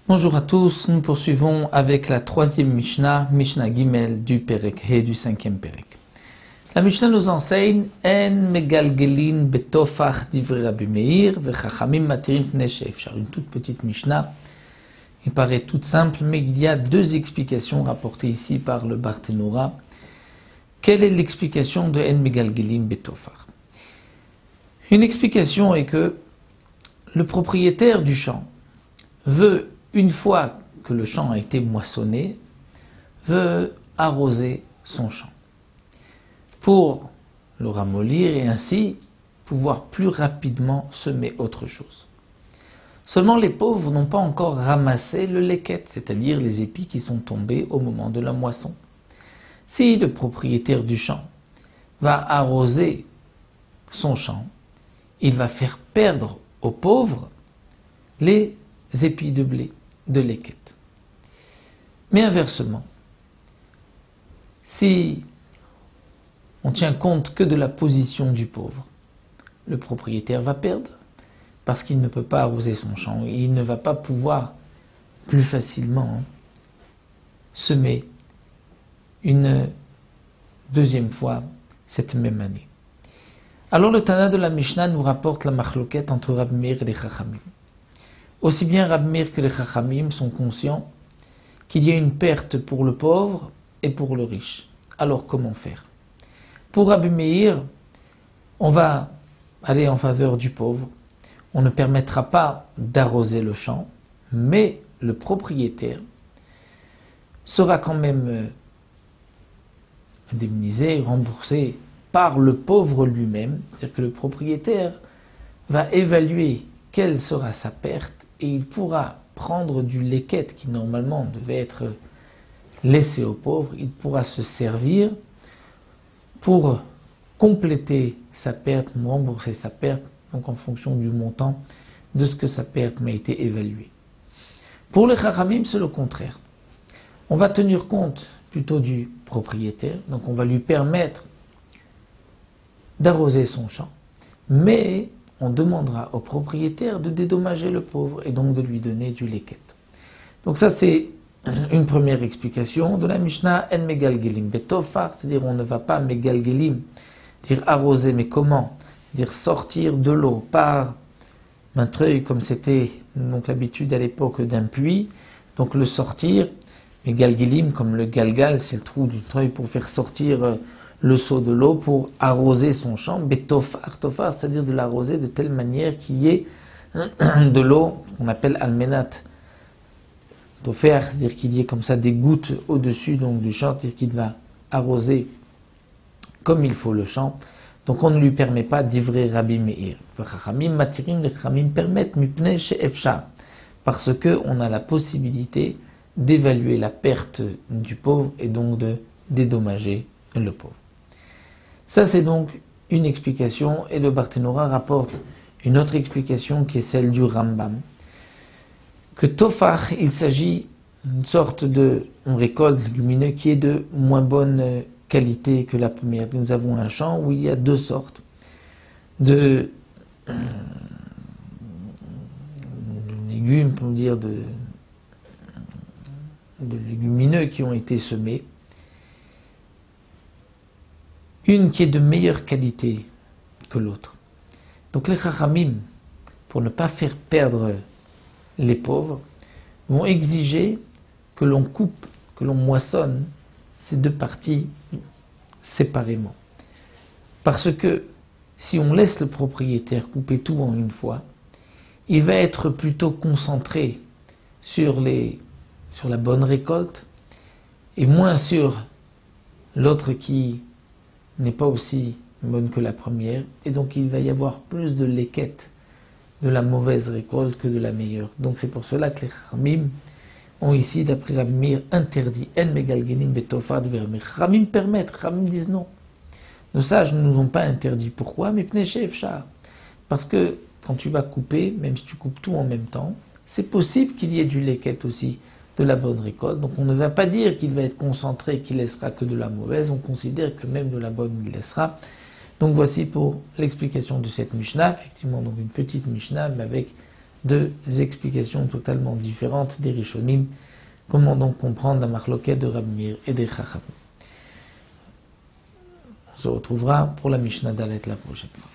Bonjour à tous, nous poursuivons avec la troisième Mishnah, Mishnah Gimel du Perek He du cinquième Perek. La Mishnah nous enseigne En megalgelin betofach divrei Rabbi Meir vechachamim matirim pnei she'efshar. Une toute petite Mishnah qui paraît toute simple, mais il y a deux explications rapportées ici par le Barthénora. Quelle est l'explication de En megalgelin betofach? Une explication est que le propriétaire du champ veut, une fois que le champ a été moissonné, veut arroser son champ pour le ramollir et ainsi pouvoir plus rapidement semer autre chose. Seulement les pauvres n'ont pas encore ramassé le leket, c'est-à-dire les épis qui sont tombés au moment de la moisson. Si le propriétaire du champ va arroser son champ, il va faire perdre aux pauvres les épis de blé, de leket. Mais inversement, si on tient compte que de la position du pauvre, le propriétaire va perdre parce qu'il ne peut pas arroser son champ. Il ne va pas pouvoir plus facilement semer une deuxième fois cette même année. Alors le Tana de la Mishnah nous rapporte la machloket entre Rabbi Meir et les Chachamim. Aussi bien Rabbi Meir que les Chachamim sont conscients qu'il y a une perte pour le pauvre et pour le riche. Alors comment faire? Pour Rabbi Meir, on va aller en faveur du pauvre. On ne permettra pas d'arroser le champ, mais le propriétaire sera quand même indemnisé, remboursé par le pauvre lui-même. C'est-à-dire que le propriétaire va évaluer quelle sera sa perte et il pourra prendre du leket qui normalement devait être laissé aux pauvres. Il pourra se servir pour compléter sa perte, rembourser sa perte, donc en fonction du montant de ce que sa perte m'a été évaluée. Pour les Chachamim, c'est le contraire. On va tenir compte plutôt du propriétaire, donc on va lui permettre d'arroser son champ, mais on demandera au propriétaire de dédommager le pauvre et donc de lui donner du leket. Donc ça c'est une première explication de la Mishnah, En megalgelim betofar, c'est-à-dire on ne va pas megalgelim, dire arroser, mais comment? Dire sortir de l'eau par un treuil comme c'était donc l'habitude à l'époque d'un puits, donc le sortir, megalgelim comme le galgal, c'est le trou du treuil pour faire sortir le seau de l'eau pour arroser son champ, betofar, tofar, c'est-à-dire de l'arroser de telle manière qu'il y ait de l'eau, qu'on appelle almenat, tofer, c'est-à-dire qu'il y ait comme ça des gouttes au-dessus donc du champ, c'est-à-dire qu'il va arroser comme il faut le champ. Donc on ne lui permet pas d'ivrer Rabbi Meir. Les Chachamim permettent mipnei she'efshar, parce qu'on a la possibilité d'évaluer la perte du pauvre et donc de dédommager le pauvre. Ça c'est donc une explication, et le Barthénora rapporte une autre explication qui est celle du Rambam, que tofar, il s'agit d'une sorte de récolte légumineuse qui est de moins bonne qualité que la première. Nous avons un champ où il y a deux sortes de légumes, pour dire de légumineux qui ont été semés. Une qui est de meilleure qualité que l'autre. Donc les Chachamim, pour ne pas faire perdre les pauvres, vont exiger que l'on coupe, que l'on moissonne ces deux parties séparément. Parce que si on laisse le propriétaire couper tout en une fois, il va être plutôt concentré sur la bonne récolte et moins sur l'autre qui n'est pas aussi bonne que la première, et donc il va y avoir plus de leket de la mauvaise récolte que de la meilleure. Donc c'est pour cela que les Chachamim ont ici, d'après Rabbi Meir, interdit En megalgelim betofar dver. Mais Chachamim permettent, Chachamim disent non. Nos sages ne nous ont pas interdit. Pourquoi? Mais pnei she'efshar. Parce que quand tu vas couper, même si tu coupes tout en même temps, c'est possible qu'il y ait du leket aussi, de la bonne récolte. Donc on ne va pas dire qu'il va être concentré, qu'il laissera que de la mauvaise. On considère que même de la bonne il laissera. Donc voici pour l'explication de cette Mishnah, effectivement donc une petite Mishnah, mais avec deux explications totalement différentes des Rishonim. Comment donc comprendre la marloquette de Rabbi Meir et des Chacham. On se retrouvera pour la Mishnah Dalet la prochaine fois.